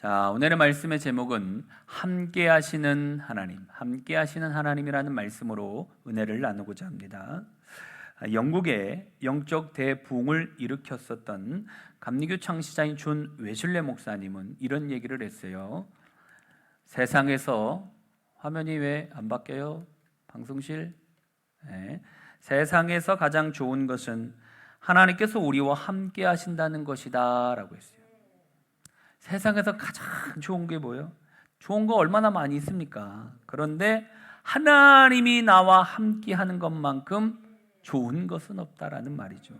자, 오늘의 말씀의 제목은 함께 하시는 하나님, 함께 하시는 하나님이라는 말씀으로 은혜를 나누고자 합니다. 영국에 영적 대부흥을 일으켰었던 감리교 창시자인 존 웨슬레 목사님은 이런 얘기를 했어요. 세상에서 화면이 왜 안 바뀌어요? 방송실? 네. 세상에서 가장 좋은 것은 하나님께서 우리와 함께 하신다는 것이다 라고 했어요. 세상에서 가장 좋은 게 뭐예요? 좋은 거 얼마나 많이 있습니까? 그런데 하나님이 나와 함께 하는 것만큼 좋은 것은 없다라는 말이죠.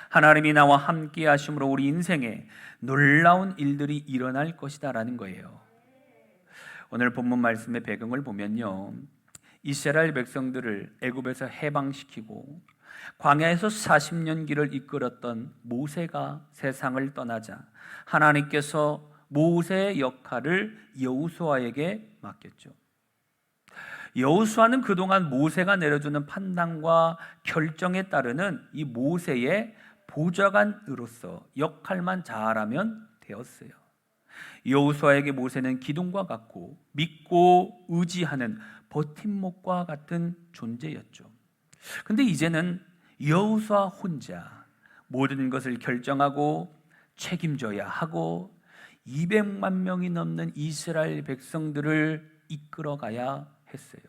하나님이 나와 함께 하심으로 우리 인생에 놀라운 일들이 일어날 것이다 라는 거예요. 오늘 본문 말씀의 배경을 보면요, 이스라엘 백성들을 애굽에서 해방시키고 광야에서 40년 길을 이끌었던 모세가 세상을 떠나자 하나님께서 모세의 역할을 여호수아에게 맡겼죠. 여호수아는 그동안 모세가 내려주는 판단과 결정에 따르는 이 모세의 보좌관으로서 역할만 잘하면 되었어요. 여호수아에게 모세는 기둥과 같고 믿고 의지하는 버팀목과 같은 존재였죠. 근데 이제는 여호수아 혼자 모든 것을 결정하고 책임져야 하고 200만 명이 넘는 이스라엘 백성들을 이끌어가야 했어요.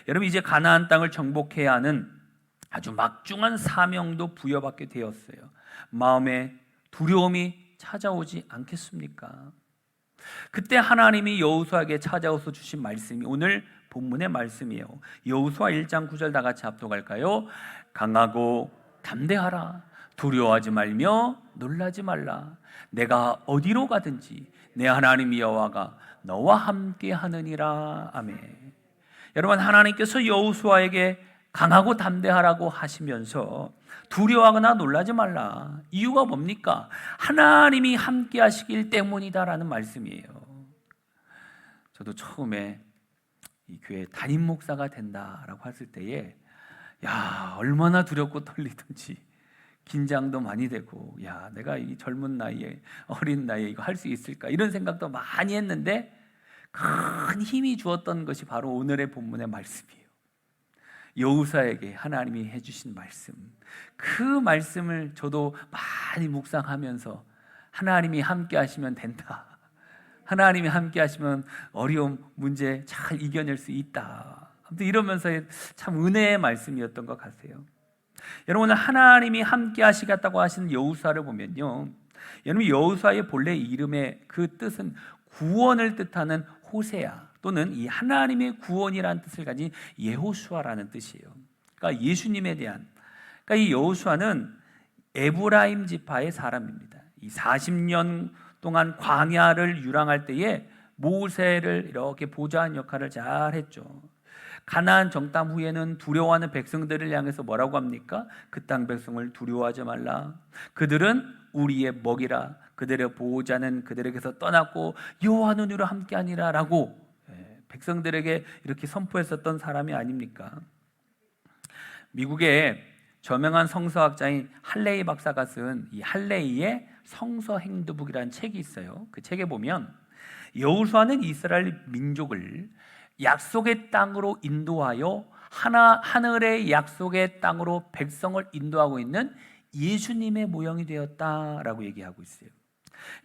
여러분, 이제 가나안 땅을 정복해야 하는 아주 막중한 사명도 부여받게 되었어요. 마음에 두려움이 찾아오지 않겠습니까? 그때 하나님이 여호수아에게 찾아오서 주신 말씀이 오늘 본문의 말씀이에요. 여호수아 1장 9절 다 같이 합독할까요? 강하고 담대하라. 두려워하지 말며 놀라지 말라. 내가 어디로 가든지 내 하나님 여호와가 너와 함께 하느니라. 아멘. 여러분, 하나님께서 여호수아에게 강하고 담대하라고 하시면서 두려워하거나 놀라지 말라. 이유가 뭡니까? 하나님이 함께 하시길 때문이다라는 말씀이에요. 저도 처음에 이 교회 담임 목사가 된다라고 했을 때에 얼마나 두렵고 떨리든지 긴장도 많이 되고 내가 이 젊은 나이에 어린 나이에 이거 할 수 있을까 이런 생각도 많이 했는데 큰 힘이 주었던 것이 바로 오늘의 본문의 말씀이에요. 여호수아에게 하나님이 해주신 말씀, 그 말씀을 저도 많이 묵상하면서 하나님이 함께 하시면 된다, 하나님이 함께 하시면 어려움, 문제 잘 이겨낼 수 있다, 아무튼 이러면서 참 은혜의 말씀이었던 것 같아요. 여러분, 오늘 하나님이 함께 하시겠다고 하시는 여호수아를 보면요, 여러분, 여호수아의 본래 이름의 그 뜻은 구원을 뜻하는 호세아 또는 이 하나님의 구원이라는 뜻을 가진 예호수아라는 뜻이에요. 그러니까 예수님에 대한, 그러니까 이 여호수아는 에브라임 지파의 사람입니다. 이 40년 동안 광야를 유랑할 때에 모세를 이렇게 보좌한 역할을 잘 했죠. 가나안 정탐 후에는 두려워하는 백성들을 향해서 뭐라고 합니까? 그 땅 백성을 두려워하지 말라. 그들은 우리의 먹이라. 그들의 보호자는 그들에게서 떠났고 여호와는 우리와 함께하니라 라고 백성들에게 이렇게 선포했었던 사람이 아닙니까? 미국의 저명한 성서학자인 할레이 박사가 쓴 이 할레이의 성서행드북이라는 책이 있어요. 그 책에 보면 여호수아는 이스라엘 민족을 약속의 땅으로 인도하여 하늘의 약속의 땅으로 백성을 인도하고 있는 예수님의 모형이 되었다라고 얘기하고 있어요.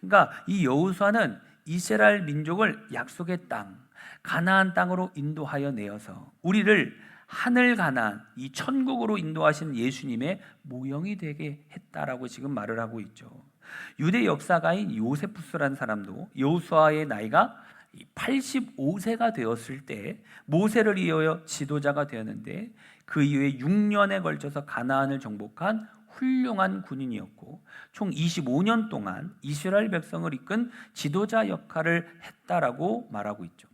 그러니까 이 여호수아는 이스라엘 민족을 약속의 땅, 가나안 땅으로 인도하여 내어서 우리를 하늘 가나안, 이 천국으로 인도하신 예수님의 모형이 되게 했다라고 지금 말을 하고 있죠. 유대 역사가인 요세푸스라는 사람도 여호수아의 나이가 85세가 되었을 때 모세를 이어서 지도자가 되었는데 그 이후에 6년에 걸쳐서 가나안을 정복한 훌륭한 군인이었고 총 25년 동안 이스라엘 백성을 이끈 지도자 역할을 했다라고 말하고 있죠.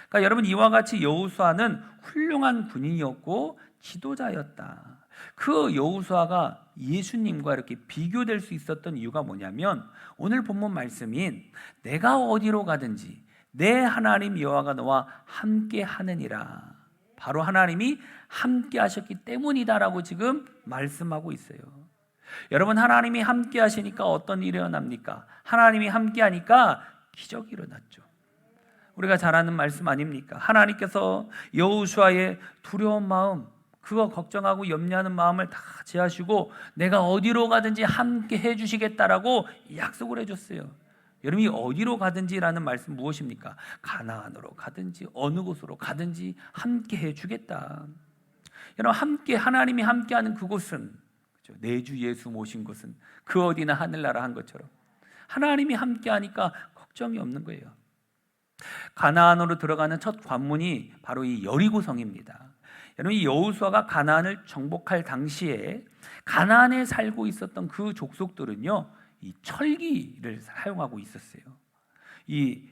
그러니까 여러분, 이와 같이 여호수아는 훌륭한 군인이었고 지도자였다. 그 여호수아가 예수님과 이렇게 비교될 수 있었던 이유가 뭐냐면 오늘 본문 말씀인 내가 어디로 가든지 내 하나님 여호와가 너와 함께 하느니라, 바로 하나님이 함께 하셨기 때문이다라고 지금 말씀하고 있어요. 여러분, 하나님이 함께 하시니까 어떤 일이 일어납니까? 하나님이 함께 하니까 기적이 일어났죠. 우리가 잘 아는 말씀 아닙니까? 하나님께서 여호수아의 두려운 마음, 그거 걱정하고 염려하는 마음을 다 제하시고 내가 어디로 가든지 함께 해주시겠다라고 약속을 해줬어요. 여러분이 어디로 가든지라는 말씀 무엇입니까? 가나안으로 가든지 어느 곳으로 가든지 함께 해주겠다. 여러분, 함께, 하나님이 함께하는 그곳은, 그렇죠? 내 주 예수 모신 곳은 그 어디나 하늘나라 한 것처럼 하나님이 함께하니까 걱정이 없는 거예요. 가나안으로 들어가는 첫 관문이 바로 이 여리고성입니다. 여러분, 이 여호수아가 가나안을 정복할 당시에 가나안에 살고 있었던 그 족속들은요, 이 철기를 사용하고 있었어요. 이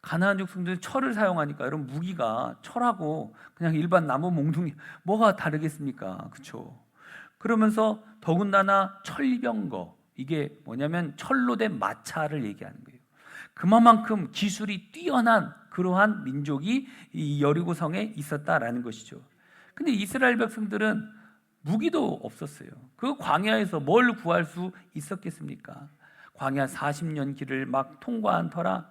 가나안 족속들은 철을 사용하니까 여러분, 무기가 철하고 그냥 일반 나무 몽둥이 뭐가 다르겠습니까? 그렇죠? 그러면서 더군다나 철병거, 이게 뭐냐면 철로 된 마차를 얘기하는 거예요. 그만큼 기술이 뛰어난 그러한 민족이 이 여리고성에 있었다라는 것이죠. 근데 이스라엘 백성들은 무기도 없었어요. 그 광야에서 뭘 구할 수 있었겠습니까? 광야 40년 길을 막 통과한 터라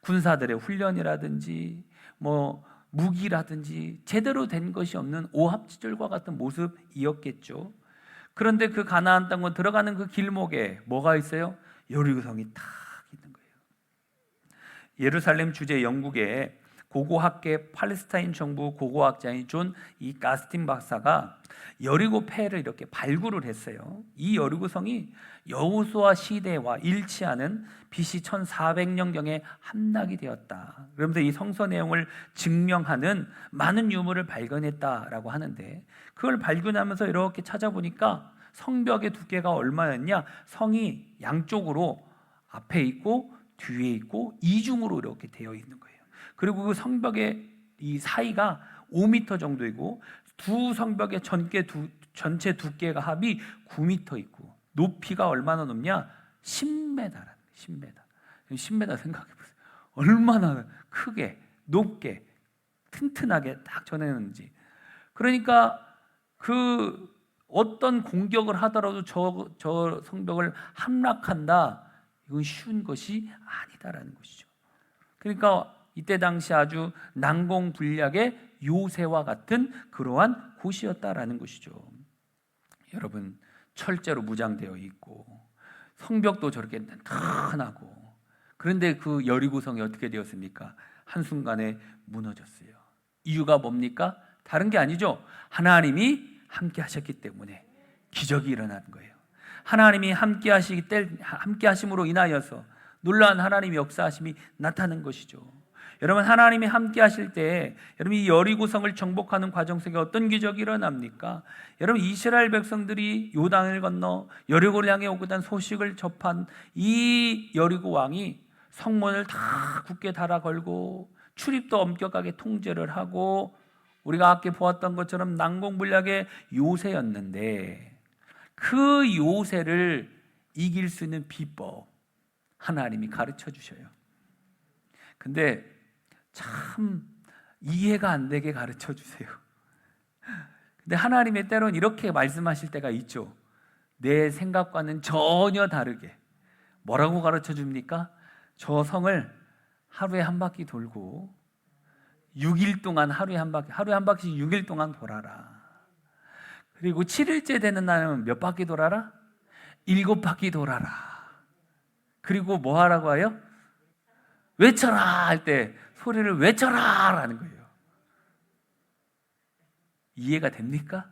군사들의 훈련이라든지 뭐 무기라든지 제대로 된 것이 없는 오합지졸과 같은 모습이었겠죠. 그런데 그 가나안 땅으로 들어가는 그 길목에 뭐가 있어요? 여리고성이 딱 있는 거예요. 예루살렘 주재 영국의 고고학계 팔레스타인 정부 고고학자인 존 이 가스틴 박사가 여리고 폐를 이렇게 발굴을 했어요. 이 여리고성이 여호수아 시대와 일치하는 BC 1400년경에 함락이 되었다. 그러면서 이 성서 내용을 증명하는 많은 유물을 발견했다라고 하는데, 그걸 발견하면서 이렇게 찾아보니까 성벽의 두께가 얼마였냐? 성이 양쪽으로 앞에 있고 뒤에 있고 이중으로 이렇게 되어 있는 거예요. 그리고 그 성벽의 이 사이가 5m 정도이고 두 성벽의 전체 두께가 합이 9m 있고 높이가 얼마나 높냐? 10m라는 거예요. 10m. 10m 생각해 보세요. 얼마나 크게, 높게, 튼튼하게 딱 전해놨는지. 그러니까 그 어떤 공격을 하더라도 저 성벽을 함락한다, 이건 쉬운 것이 아니다라는 것이죠. 그러니까 이때 당시 아주 난공불락의 요새와 같은 그러한 곳이었다라는 것이죠. 여러분, 철제로 무장되어 있고 성벽도 저렇게 탄탄하고, 그런데 그 여리고성이 어떻게 되었습니까? 한순간에 무너졌어요. 이유가 뭡니까? 다른 게 아니죠. 하나님이 함께 하셨기 때문에 기적이 일어나는 거예요. 하나님이 함께 하심으로 인하여서 놀라운 하나님의 역사하심이 나타나는 것이죠. 여러분, 하나님이 함께 하실 때 여러분 이 여리고성을 정복하는 과정 속에 어떤 기적이 일어납니까? 여러분, 이스라엘 백성들이 요단을 건너 여리고를 향해 오고단 소식을 접한 이 여리고 왕이 성문을 다 굳게 달아 걸고 출입도 엄격하게 통제를 하고 우리가 아까 보았던 것처럼 난공불락의 요새였는데, 그 요새를 이길 수 있는 비법 하나님이 가르쳐 주셔요. 근데 참 이해가 안 되게 가르쳐 주세요. 근데 하나님의 때로는 이렇게 말씀하실 때가 있죠. 내 생각과는 전혀 다르게. 뭐라고 가르쳐 줍니까? 저 성을 하루에 한 바퀴 돌고 6일 동안 하루에 한 바퀴씩 6일 동안 돌아라. 그리고 7일째 되는 날은 몇 바퀴 돌아라? 7바퀴 돌아라. 그리고 뭐 하라고 해요? 외쳐라 할 때 소리를 외쳐라 라는 거예요. 이해가 됩니까?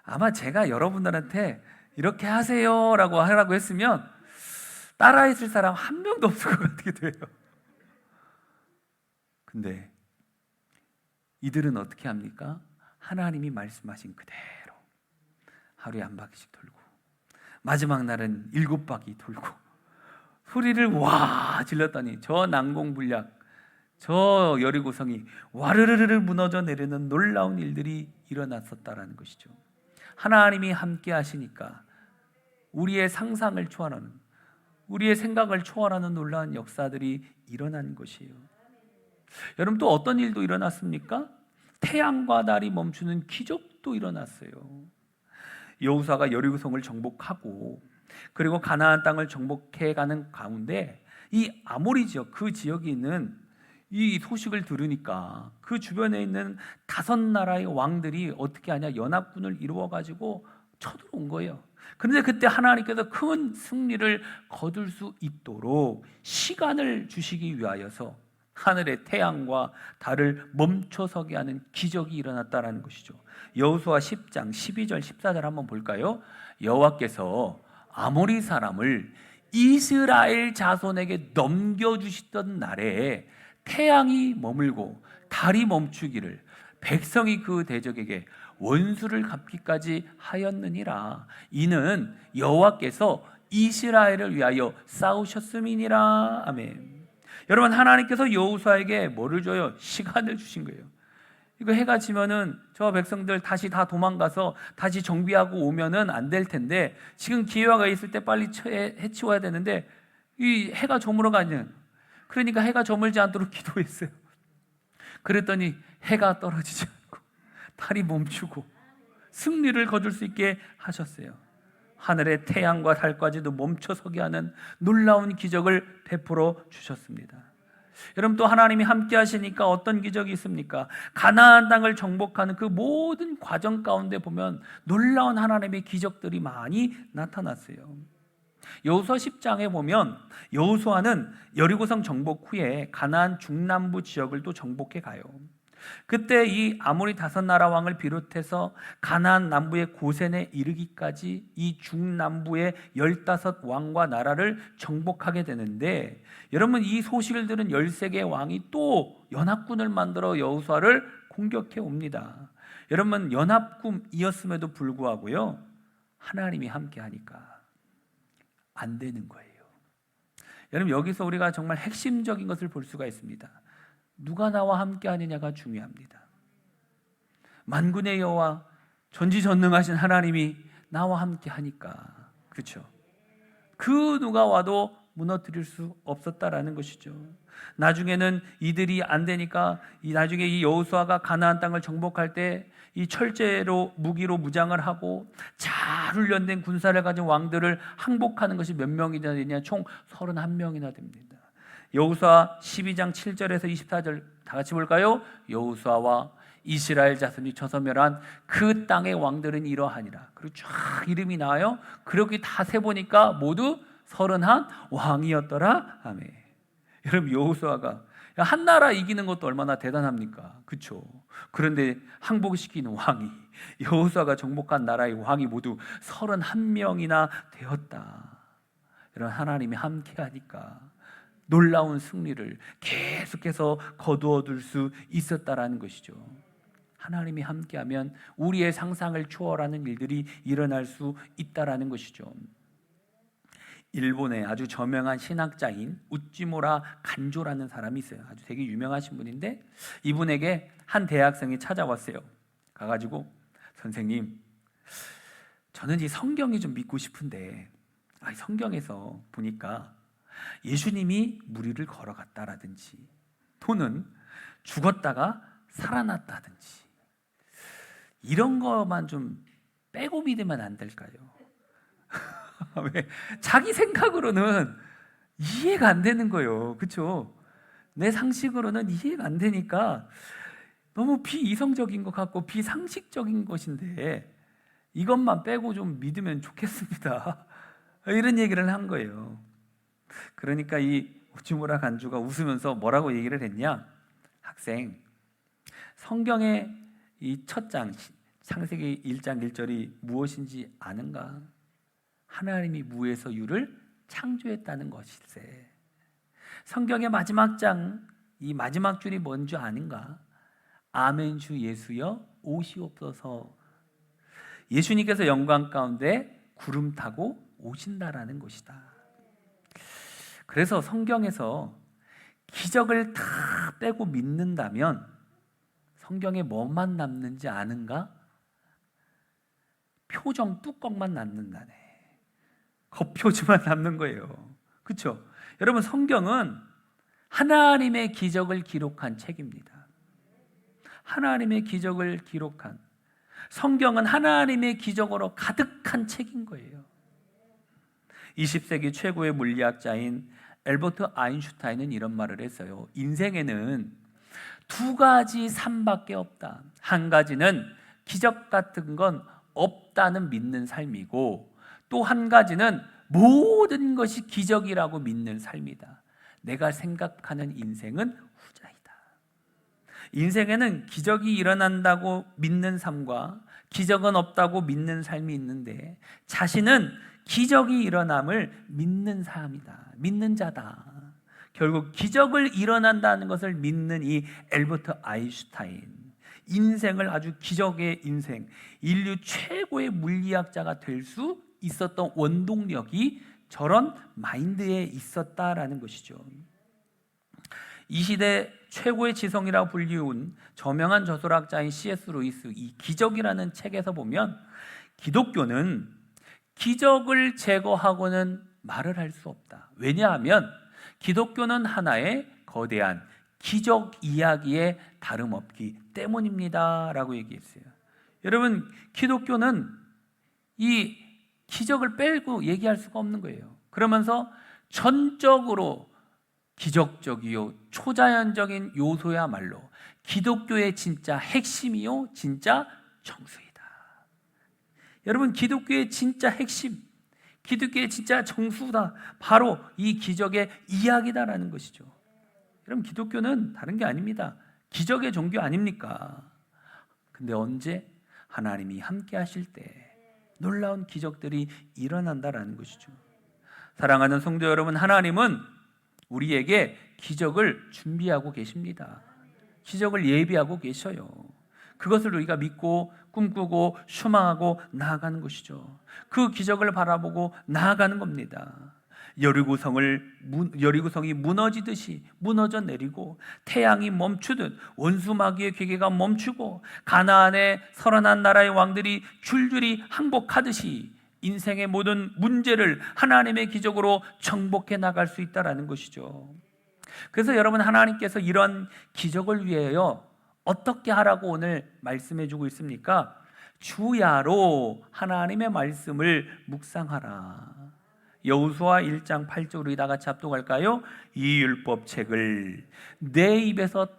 아마 제가 여러분들한테 이렇게 하세요 라고 하라고 했으면 따라했을 사람 한 명도 없을 것 같게 돼요. 근데 이들은 어떻게 합니까? 하나님이 말씀하신 그대로 하루에 한 바퀴씩 돌고 마지막 날은 7바퀴 돌고 소리를 와 질렀더니 저 난공불락, 저 여리고성이 와르르르 무너져 내리는 놀라운 일들이 일어났었다라는 것이죠. 하나님이 함께 하시니까 우리의 상상을 초월하는, 우리의 생각을 초월하는 놀라운 역사들이 일어난 것이에요. 여러분, 또 어떤 일도 일어났습니까? 태양과 달이 멈추는 기적도 일어났어요. 여호수아가 여리고성을 정복하고 그리고 가나안 땅을 정복해 가는 가운데 이 아모리 지역, 그 지역에 있는 이 소식을 들으니까 그 주변에 있는 5나라의 왕들이 어떻게 하냐, 연합군을 이루어가지고 쳐들어온 거예요. 그런데 그때 하나님께서 큰 승리를 거둘 수 있도록 시간을 주시기 위하여서 하늘의 태양과 달을 멈춰서게 하는 기적이 일어났다는 것이죠. 여호수아 10장 12절 14절 한번 볼까요? 여호와께서 아모리 사람을 이스라엘 자손에게 넘겨주시던 날에 태양이 머물고 달이 멈추기를, 백성이 그 대적에게 원수를 갚기까지 하였느니라. 이는 여호와께서 이스라엘을 위하여 싸우셨음이니라. 아멘. 여러분, 하나님께서 여호수아에게 뭐를 줘요? 시간을 주신 거예요. 이거 해가 지면은 저 백성들 다시 다 도망가서 다시 정비하고 오면은 안 될 텐데, 지금 기회가 있을 때 빨리 해치워야 되는데 이 해가 저물어 가는, 그러니까 해가 저물지 않도록 기도했어요. 그랬더니 해가 떨어지지 않고 달이 멈추고 승리를 거둘 수 있게 하셨어요. 하늘의 태양과 달까지도 멈춰서게 하는 놀라운 기적을 베풀어 주셨습니다. 여러분, 또 하나님이 함께 하시니까 어떤 기적이 있습니까? 가나안 땅을 정복하는 그 모든 과정 가운데 보면 놀라운 하나님의 기적들이 많이 나타났어요. 여호수아 10장에 보면 여호수아는 여리고성 정복 후에 가나안 중남부 지역을 또 정복해 가요. 그때 이 아모리 5나라 왕을 비롯해서 가나안 남부의 고센에 이르기까지 이 중남부의 15왕과 나라를 정복하게 되는데, 여러분, 이 소식을 들은 13개의 왕이 또 연합군을 만들어 여호수아를 공격해 옵니다. 여러분, 연합군이었음에도 불구하고요, 하나님이 함께 하니까 안 되는 거예요. 여러분, 여기서 우리가 정말 핵심적인 것을 볼 수가 있습니다. 누가 나와 함께 하느냐가 중요합니다. 만군의 여호와, 전지전능하신 하나님이 나와 함께 하니까, 그렇죠? 그 누가 와도 무너뜨릴 수 없었다라는 것이죠. 나중에는 이들이 안 되니까 나중에 이 여호수아가 가나안 땅을 정복할 때 이 철제로 무기로 무장을 하고 잘 훈련된 군사를 가진 왕들을 항복하는 것이 몇 명이나 되냐? 총 31명이나 됩니다. 여호수아 12장 7절에서 24절 다 같이 볼까요? 여호수아와 이스라엘 자손이 쳐서 멸한 그 땅의 왕들은 이러하니라. 그리고 쫙 이름이 나와요. 그렇게 다 세보니까 모두 31왕이었더라. 아멘. 여러분, 여호수아가 한 나라 이기는 것도 얼마나 대단합니까? 그렇죠? 그런데 항복시키는 왕이, 여호수아가 정복한 나라의 왕이 모두 31명이나 되었다. 이런 하나님이 함께하니까 놀라운 승리를 계속해서 거두어둘 수 있었다라는 것이죠. 하나님이 함께하면 우리의 상상을 초월하는 일들이 일어날 수 있다라는 것이죠. 일본의 아주 저명한 신학자인 우찌무라 간조라는 사람이 있어요. 아주 되게 유명하신 분인데, 이분에게 한 대학생이 찾아왔어요. 가가지고, 선생님, 저는 이 성경이 좀 믿고 싶은데, 성경에서 보니까 예수님이 무리를 걸어갔다라든지, 또는 죽었다가 살아났다든지, 이런 것만 좀 빼고 믿으면 안 될까요? 왜? 자기 생각으로는 이해가 안 되는 거예요. 그렇죠? 내 상식으로는 이해가 안 되니까 너무 비이성적인 것 같고 비상식적인 것인데 이것만 빼고 좀 믿으면 좋겠습니다. 이런 얘기를 한 거예요. 그러니까 이 우찌무라 간주가 웃으면서 뭐라고 얘기를 했냐? 학생, 성경의 이 첫 장, 창세기 1장 1절이 무엇인지 아는가? 하나님이 무에서 유를 창조했다는 것일세. 성경의 마지막 장, 이 마지막 줄이 뭔지 아는가? 아멘 주 예수여 오시옵소서. 예수님께서 영광 가운데 구름 타고 오신다라는 것이다. 그래서 성경에서 기적을 다 빼고 믿는다면 성경에 뭐만 남는지 아는가? 표정 뚜껑만 남는다네. 겉표지만 남는 거예요. 그렇죠? 여러분, 성경은 하나님의 기적을 기록한 책입니다. 하나님의 기적을 기록한, 성경은 하나님의 기적으로 가득한 책인 거예요. 20세기 최고의 물리학자인 엘버트 아인슈타인은 이런 말을 했어요. 인생에는 두 가지 삶밖에 없다. 한 가지는 기적 같은 건 없다는 믿는 삶이고, 또 한 가지는 모든 것이 기적이라고 믿는 삶이다. 내가 생각하는 인생은 후자이다. 인생에는 기적이 일어난다고 믿는 삶과 기적은 없다고 믿는 삶이 있는데, 자신은 기적이 일어남을 믿는 사람이다. 믿는 자다. 결국 기적을 일어난다는 것을 믿는 이 엘버트 아인슈타인, 인생을 아주 기적의 인생, 인류 최고의 물리학자가 될 수 있었던 원동력이 저런 마인드에 있었다라는 것이죠. 이 시대 최고의 지성이라고 불리운 저명한 저술학자인 C.S. 루이스, 이 기적이라는 책에서 보면 기독교는 기적을 제거하고는 말을 할 수 없다. 왜냐하면 기독교는 하나의 거대한 기적 이야기에 다름없기 때문입니다 라고 얘기했어요. 여러분, 기독교는 이 기적을 빼고 얘기할 수가 없는 거예요. 그러면서 전적으로 기적적이요 초자연적인 요소야말로 기독교의 진짜 핵심이요 진짜 정수이다. 여러분, 기독교의 진짜 핵심, 기독교의 진짜 정수다, 바로 이 기적의 이야기다라는 것이죠. 여러분, 기독교는 다른 게 아닙니다. 기적의 종교 아닙니까? 근데 언제? 하나님이 함께 하실 때 놀라운 기적들이 일어난다라는 것이죠. 사랑하는 성도 여러분, 하나님은 우리에게 기적을 준비하고 계십니다. 기적을 예비하고 계셔요. 그것을 우리가 믿고 꿈꾸고 소망하고 나아가는 것이죠. 그 기적을 바라보고 나아가는 겁니다. 여리고성이 무너지듯이 무너져 내리고, 태양이 멈추듯 원수 마귀의 괴계가 멈추고, 가나안의 서른한 나라의 왕들이 줄줄이 항복하듯이 인생의 모든 문제를 하나님의 기적으로 정복해 나갈 수 있다라는 것이죠. 그래서 여러분, 하나님께서 이런 기적을 위하여 어떻게 하라고 오늘 말씀해 주고 있습니까? 주야로 하나님의 말씀을 묵상하라. 여호수아 1장 8절로 우리 다 같이 합독할까요? 이 율법책을 내 입에서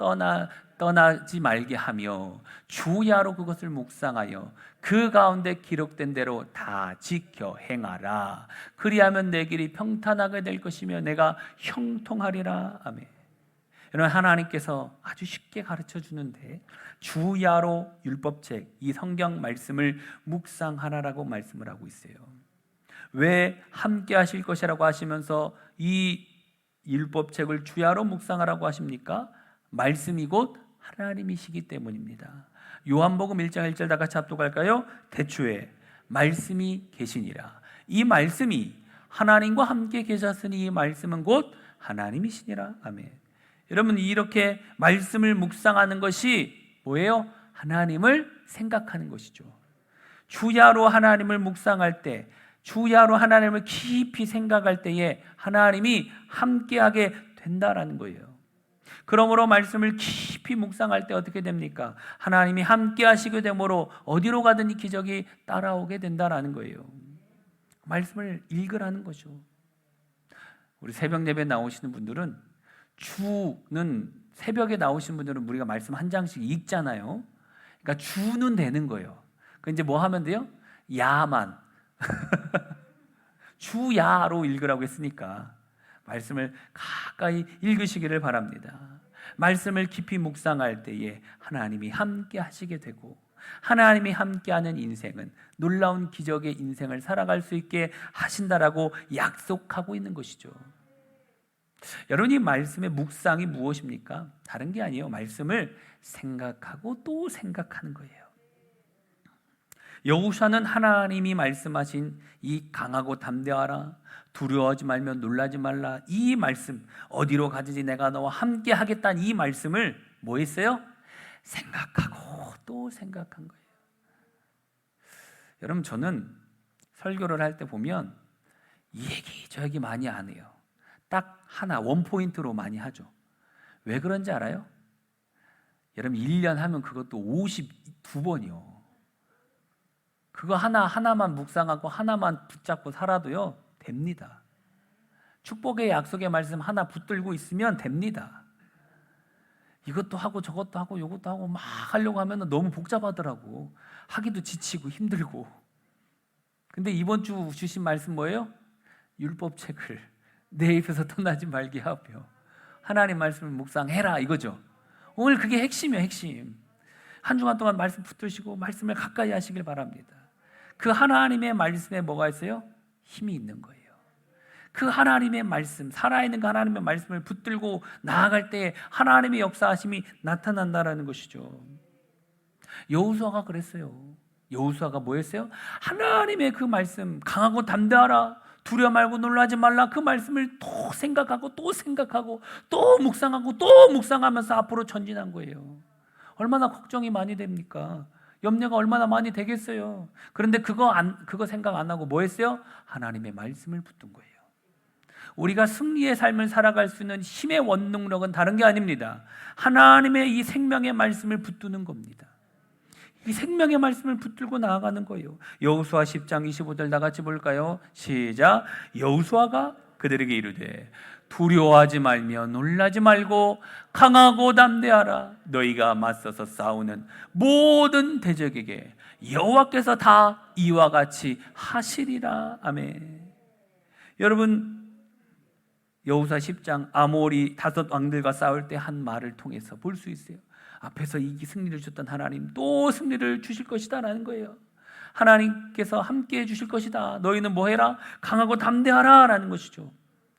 떠나지 말게 하며 주야로 그것을 묵상하여 그 가운데 기록된 대로 다 지켜 행하라. 그리하면 내 길이 평탄하게 될 것이며 내가 형통하리라. 아멘. 여러분, 하나님께서 아주 쉽게 가르쳐 주는데 주야로 율법책, 이 성경 말씀을 묵상하라라고 말씀을 하고 있어요. 왜 함께 하실 것이라고 하시면서 이 율법책을 주야로 묵상하라고 하십니까? 말씀이 곧 하나님이시기 때문입니다. 요한복음 1장 1절 다 같이 합독할까요? 대초에 말씀이 계시니라. 이 말씀이 하나님과 함께 계셨으니 이 말씀은 곧 하나님이시니라. 아멘. 여러분, 이렇게 말씀을 묵상하는 것이 뭐예요? 하나님을 생각하는 것이죠. 주야로 하나님을 묵상할 때, 주야로 하나님을 깊이 생각할 때에 하나님이 함께하게 된다라는 거예요. 그러므로 말씀을 깊이 묵상할 때 어떻게 됩니까? 하나님이 함께 하시게 되므로 어디로 가든 이 기적이 따라오게 된다라는 거예요. 말씀을 읽으라는 거죠. 우리 새벽 예배 나오시는 분들은, 주는 새벽에 나오신 분들은 우리가 말씀 한 장씩 읽잖아요. 그러니까 주는 되는 거예요. 그 이제 뭐 하면 돼요? 야만 주야로 읽으라고 했으니까 말씀을 가까이 읽으시기를 바랍니다. 말씀을 깊이 묵상할 때에 하나님이 함께 하시게 되고, 하나님이 함께하는 인생은 놀라운 기적의 인생을 살아갈 수 있게 하신다라고 약속하고 있는 것이죠. 여러분, 이 말씀의 묵상이 무엇입니까? 다른 게 아니에요. 말씀을 생각하고 또 생각하는 거예요. 여호수아는 하나님이 말씀하신 이 강하고 담대하라, 두려워하지 말며 놀라지 말라, 이 말씀, 어디로 가든지 내가 너와 함께 하겠다는 이 말씀을 뭐 했어요? 생각하고 또 생각한 거예요. 여러분, 저는 설교를 할 때 보면 이 얘기 저 얘기 많이 안 해요. 딱 하나, 원포인트로 많이 하죠. 왜 그런지 알아요? 여러분, 1년 하면 그것도 52번이요. 그거 하나만 묵상하고 하나만 붙잡고 살아도요, 됩니다. 축복의 약속의 말씀 하나 붙들고 있으면 됩니다. 이것도 하고 저것도 하고 이것도 하고 막 하려고 하면 너무 복잡하더라고. 하기도 지치고 힘들고. 근데 이번 주 주신 말씀 뭐예요? 율법책을 내 입에서 떠나지 말게 하며 하나님 말씀을 묵상해라, 이거죠. 오늘 그게 핵심이에요. 핵심. 한 주간 동안 말씀 붙드시고 말씀을 가까이 하시길 바랍니다. 그 하나님의 말씀에 뭐가 있어요? 힘이 있는 거예요. 그 하나님의 말씀, 살아있는 그 하나님의 말씀을 붙들고 나아갈 때 하나님의 역사하심이 나타난다라는 것이죠. 여호수아가 그랬어요. 여호수아가 뭐 했어요? 하나님의 그 말씀, 강하고 담대하라, 두려워 말고 놀라지 말라, 그 말씀을 또 생각하고 또 생각하고 또 묵상하고 또 묵상하면서 앞으로 전진한 거예요. 얼마나 걱정이 많이 됩니까? 염려가 얼마나 많이 되겠어요. 그런데 그거 생각 안 하고 뭐 했어요? 하나님의 말씀을 붙든 거예요. 우리가 승리의 삶을 살아갈 수 있는 힘의 원동력은 다른 게 아닙니다. 하나님의 이 생명의 말씀을 붙드는 겁니다. 이 생명의 말씀을 붙들고 나아가는 거예요. 여호수아 10장 25절 다 같이 볼까요? 시작. 여호수아가 그들에게 이르되 두려워하지 말며 놀라지 말고 강하고 담대하라. 너희가 맞서서 싸우는 모든 대적에게 여호와께서 다 이와 같이 하시리라. 아멘. 여러분, 여호수아 10장 아모리 5 왕들과 싸울 때 한 말을 통해서 볼 수 있어요. 앞에서 이기 승리를 주셨던 하나님 또 승리를 주실 것이다 라는 거예요. 하나님께서 함께 해 주실 것이다. 너희는 뭐 해라? 강하고 담대하라 라는 것이죠.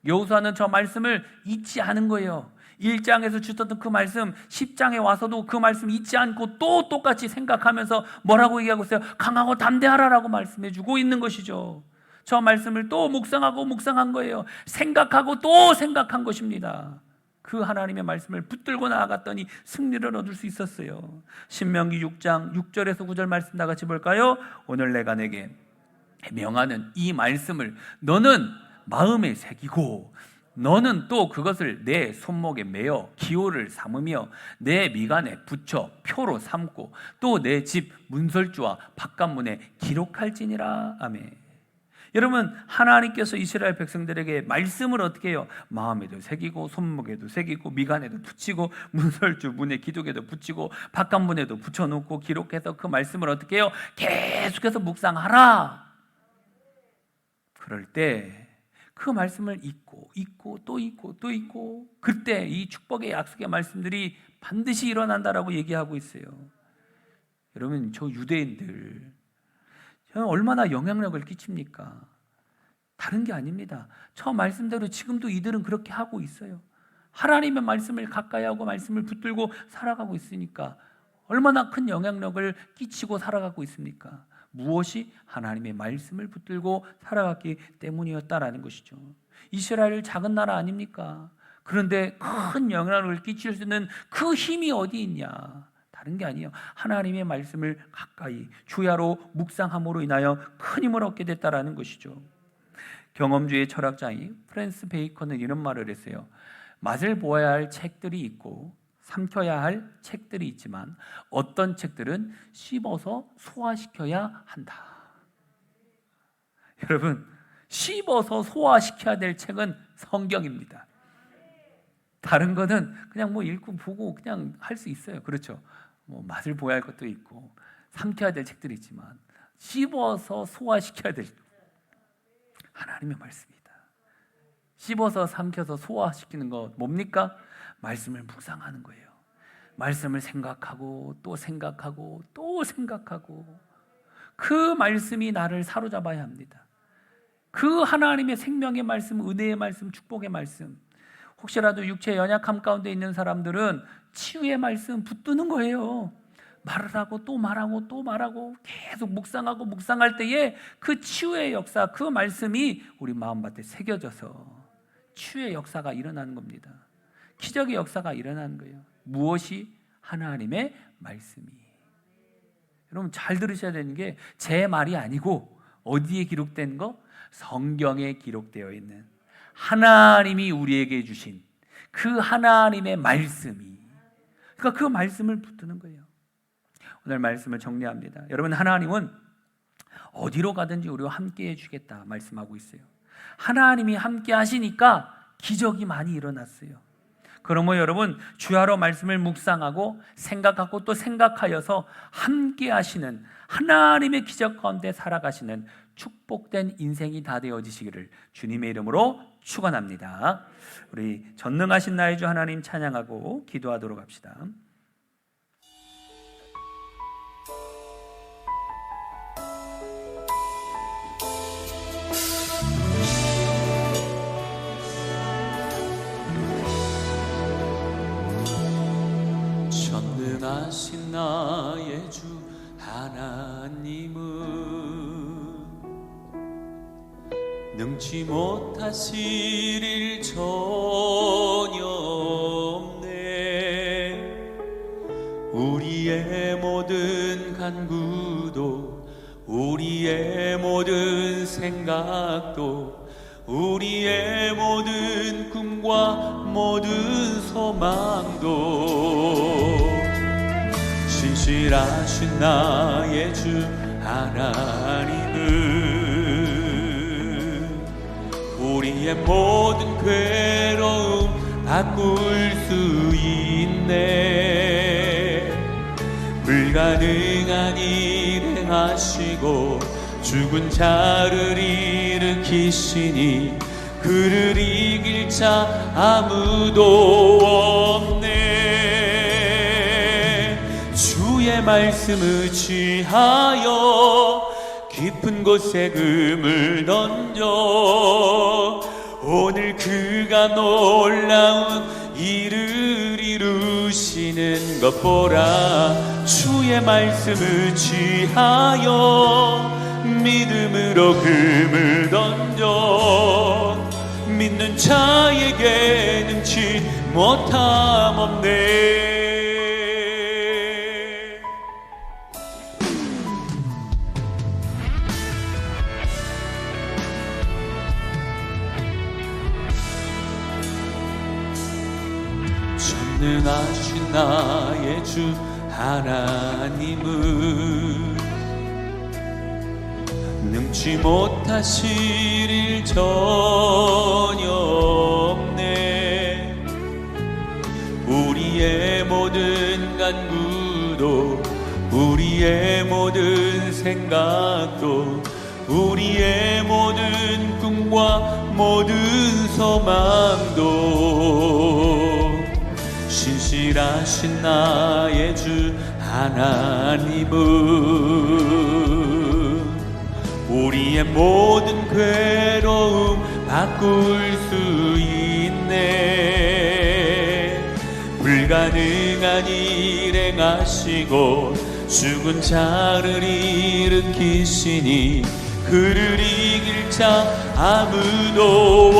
여호수아는 저 말씀을 잊지 않은 거예요. 1장에서 주셨던 그 말씀 10장에 와서도 그 말씀 잊지 않고 또 똑같이 생각하면서 뭐라고 얘기하고 있어요? 강하고 담대하라라고 말씀해 주고 있는 것이죠. 저 말씀을 또 묵상하고 묵상한 거예요. 생각하고 또 생각한 것입니다. 그 하나님의 말씀을 붙들고 나아갔더니 승리를 얻을 수 있었어요. 신명기 6장 6절에서 9절 말씀 다 같이 볼까요? 오늘 내가 내게 명하는 이 말씀을 너는 마음에 새기고 너는 또 그것을 내 손목에 매어 기호를 삼으며 내 미간에 붙여 표로 삼고 또 내 집 문설주와 바깥문에 기록할지니라. 아멘. 여러분, 하나님께서 이스라엘 백성들에게 말씀을 어떻게 해요? 마음에도 새기고 손목에도 새기고 미간에도 붙이고 문설주 문의 기둥에도 붙이고 바깥문에도 붙여놓고 기록해서 그 말씀을 어떻게 해요? 계속해서 묵상하라. 그럴 때 그 말씀을 잊고 또 잊고 그때 이 축복의 약속의 말씀들이 반드시 일어난다라고 얘기하고 있어요. 여러분, 저 유대인들 저는 얼마나 영향력을 끼칩니까? 다른 게 아닙니다. 저 말씀대로 지금도 이들은 그렇게 하고 있어요. 하나님의 말씀을 가까이 하고 말씀을 붙들고 살아가고 있으니까 얼마나 큰 영향력을 끼치고 살아가고 있습니까? 무엇이? 하나님의 말씀을 붙들고 살아갔기 때문이었다라는 것이죠. 이스라엘 작은 나라 아닙니까? 그런데 큰 영향력을 끼칠 수 있는 그 힘이 어디 있냐? 다른 게 아니에요. 하나님의 말씀을 가까이 주야로 묵상함으로 인하여 큰 힘을 얻게 됐다라는 것이죠. 경험주의 철학자인 프랜스 베이컨은 이런 말을 했어요. 맛을 보아야 할 책들이 있고 삼켜야 할 책들이 있지만 어떤 책들은 씹어서 소화시켜야 한다. 여러분, 씹어서 소화시켜야 될 책은 성경입니다. 다른 거는 그냥 뭐 읽고 보고 그냥 할 수 있어요. 그렇죠? 뭐 맛을 보아야 할 것도 있고 삼켜야 될 책들이 있지만 씹어서 소화시켜야 될 하나님의 말씀이다. 씹어서 삼켜서 소화시키는 거 뭡니까? 말씀을 묵상하는 거예요. 말씀을 생각하고 또 생각하고 또 생각하고 그 말씀이 나를 사로잡아야 합니다. 그 하나님의 생명의 말씀, 은혜의 말씀, 축복의 말씀. 혹시라도 육체의 연약함 가운데 있는 사람들은 치유의 말씀 붙드는 거예요. 말을 하고 또 말하고 또 말하고 계속 묵상하고 묵상할 때에 그 치유의 역사, 그 말씀이 우리 마음밭에 새겨져서 치유의 역사가 일어나는 겁니다. 기적의 역사가 일어나는 거예요. 무엇이? 하나님의 말씀이. 여러분 잘 들으셔야 되는 게 제 말이 아니고 어디에 기록된 거? 성경에 기록되어 있는 하나님이 우리에게 주신 그 하나님의 말씀이, 그러니까 그 말씀을 붙드는 거예요. 오늘 말씀을 정리합니다. 여러분, 하나님은 어디로 가든지 우리와 함께 해주겠다 말씀하고 있어요. 하나님이 함께 하시니까 기적이 많이 일어났어요. 그러므로 여러분, 주야로 말씀을 묵상하고 생각하고 또 생각하여서 함께 하시는 하나님의 기적 가운데 살아가시는 축복된 인생이 다 되어지시기를 주님의 이름으로 축원합니다. 우리 전능하신 나의 주 하나님 찬양하고 기도하도록 합시다. 전능하신 나의 주 하나님은 능치 못하실 일 전혀 없네. 우리의 모든 간구도 우리의 모든 생각도 우리의 모든 꿈과 모든 소망도 신실하신 나의 주 하나님은 우리의 모든 괴로움 바꿀 수 있네. 불가능한 일 행하시고 죽은 자를 일으키시니 그를 이길 자 아무도 없네. 주의 말씀을 취하여 깊은 곳에 금을 던져 오늘 그가 놀라운 일을 이루시는 것 보라. 주의 말씀을 취하여 믿음으로 금을 던져 믿는 자에게 능치 못함 없네. 전능하신 나의 주 하나님은 능치 못하실 일 전혀 없네. 우리의 모든 간구도 우리의 모든 생각도 우리의 모든 꿈과 모든 소망도 신실하신 나의 주 하나님은 우리의 모든 괴로움 바꿀 수 있네. 불가능한 일 행하시고 죽은 자를 일으키시니 그를 이길 자 아무도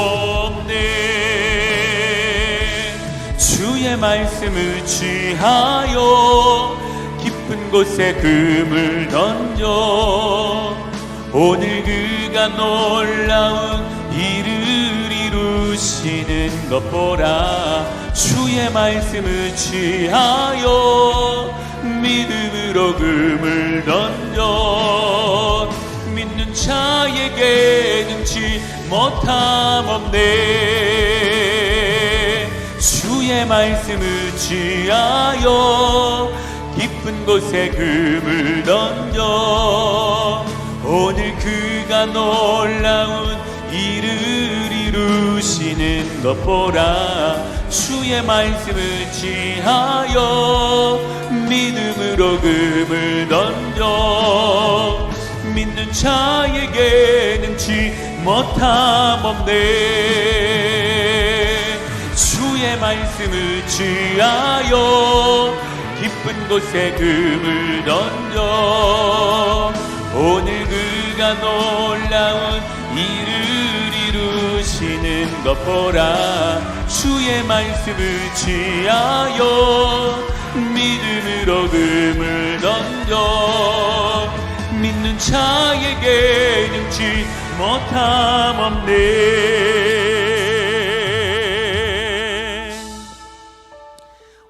없네. 주의 말씀을 취하여 깊은 곳에 금을 던져 오늘 그가 놀라운 일을 이루시는 것 보라. 주의 말씀을 취하여 믿음으로 금을 던져 믿는 자에게 능치 못함 없네. 주의 말씀을 취하여 깊은 곳에 금을 던져 오늘 그가 놀라운 일을 이루시는 것 보라. 주의 말씀을 취하여 믿음으로 금을 던져 믿는 자에게 능치 못함 없네. 주의 말씀을 취하여 깊은 곳에 금을 던져 오늘 그가 놀라운 일을 이루시는 것 보라. 주의 말씀을 취하여 믿음으로 금을 던져 믿는 자에게 능치 못함 없네.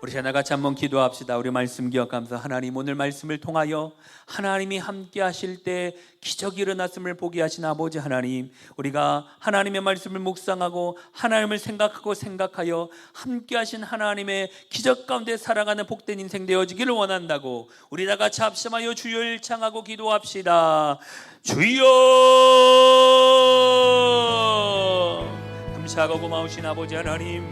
우리 시간 같이 한번 기도합시다. 우리 말씀 기억하면서 하나님, 오늘 말씀을 통하여 하나님이 함께 하실 때 기적이 일어났음을 보게 하신 아버지 하나님, 우리가 하나님의 말씀을 묵상하고 하나님을 생각하여 함께 하신 하나님의 기적 가운데 살아가는 복된 인생 되어지기를 원한다고 우리 다 같이 합심하여 주여 일창하고 기도합시다. 주여! 감사하고 고마우신 아버지 하나님,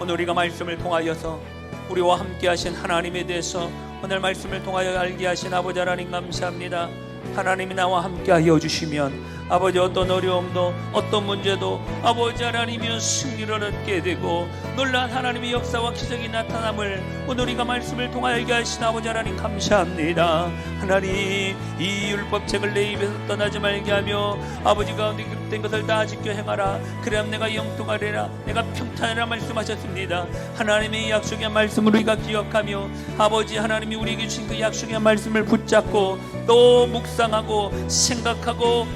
오늘 우리가 말씀을 통하여서 우리와 함께 하신 하나님에 대해서 오늘 말씀을 통하여 알게 하신 아버지 하나님 감사합니다. 하나님이 나와 함께 하여 주시면 아버지 어떤 어려움도 어떤 문제도 아버지 하나님이여 승리를 얻게 되고 놀라운 하나님의 역사와 기적이 나타남을 오늘 우리가 말씀을 통하여 알게 하신 아버지 하나님 감사합니다. 하나님, 이 율법책을 내 입에서 떠나지 말게 하며 아버지 가운데 기록된 것을 다 지켜 행하라. 그래야 내가 영통하리라, 내가 평탄하리라 말씀하셨습니다. 하나님의 약속의 말씀을 우리가 기억하며 아버지 하나님이 우리에게 주신 그 약속의 말씀을 붙잡고 또 묵상하고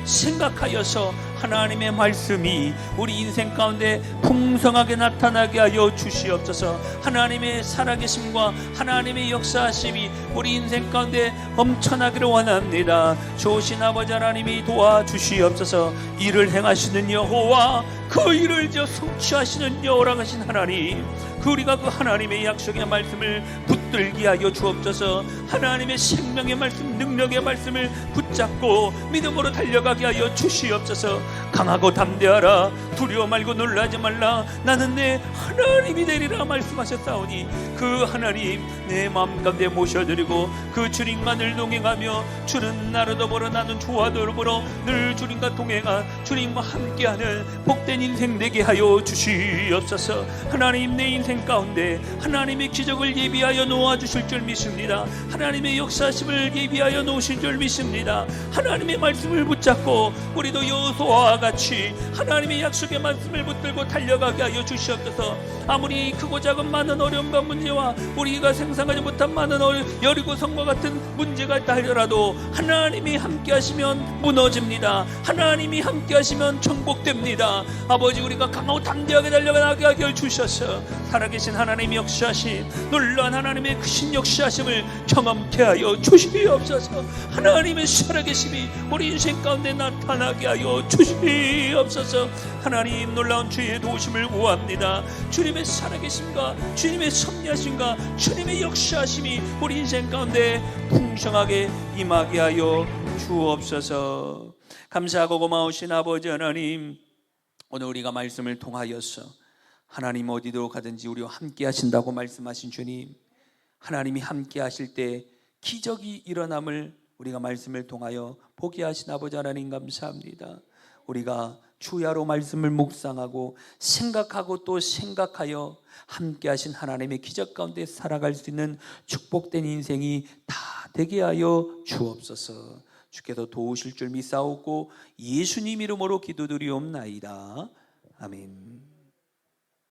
생각하여서 하나님의 말씀이 우리 인생 가운데 풍성하게 나타나게 하여 주시옵소서. 하나님의 살아계심과 하나님의 역사하심이 우리 인생 가운데 엄청나기를 원합니다. 좋으신 아버지 하나님이 도와주시옵소서. 일을 행하시는 여호와, 그 일을 성취하시는 여호라고 하신 하나님, 우리가 그 하나님의 약속의 말씀을 붙들게 하여 주옵소서. 하나님의 생명의 말씀, 능력의 말씀을 붙잡고 믿음으로 달려가게 하여 주시옵소서. 강하고 담대하라, 두려워 말고 놀라지 말라, 나는 내 하나님이 되리라 말씀하셨사오니 그 하나님 내 마음 가운데 모셔드리고 그 주님과 늘 동행하며 주는 나로도 보러 나는 주와 더불어 늘 주님과 동행한 주님과 함께하는 복된 인생 되게 하여 주시옵소서. 하나님, 내 인생 가운데 하나님의 기적을 예비하여 놓아주실 줄 믿습니다. 하나님의 역사심을 예비하여 놓으신 줄 믿습니다. 하나님의 말씀을 붙잡고 우리도 여호수아와 같이 하나님의 약속의 말씀을 붙들고 달려가게 하여 주시옵소서. 아무리 크고 작은 많은 어려움과 문제와 우리가 생각하지 못한 많은 여리고 성과 같은 문제가 있다 하더라도 하나님이 함께 하시면 무너집니다. 하나님이 함께 하시면 정복됩니다. 아버지, 우리가 강하고 담대하게 달려가게 하여 주셔서 살아계신 하나님의 역사하심, 놀라운 하나님의 크신 역사하심을 경험케 하여 주시옵소서. 하나님의 살아계심이 우리 인생 가운데 나타나게 하여 주시옵소서. 하나님, 놀라운 주의 도우심을 구합니다. 주님의 살아계심과 주님의 섭리하심과 주님의 역사하심이 우리 인생 가운데 풍성하게 임하게 하여 주옵소서. 감사하고 고마우신 아버지 하나님, 오늘 우리가 말씀을 통하여서 하나님 어디로 가든지 우리와 함께 하신다고 말씀하신 주님, 하나님이 함께 하실 때 기적이 일어남을 우리가 말씀을 통하여 보게 하신 아버지 하나님 감사합니다. 우리가 주야로 말씀을 묵상하고 생각하고 또 생각하여 함께 하신 하나님의 기적 가운데 살아갈 수 있는 축복된 인생이 다 되게 하여 주옵소서. 주께서 도우실 줄 믿사옵고 예수님 이름으로 기도드리옵나이다. 아멘.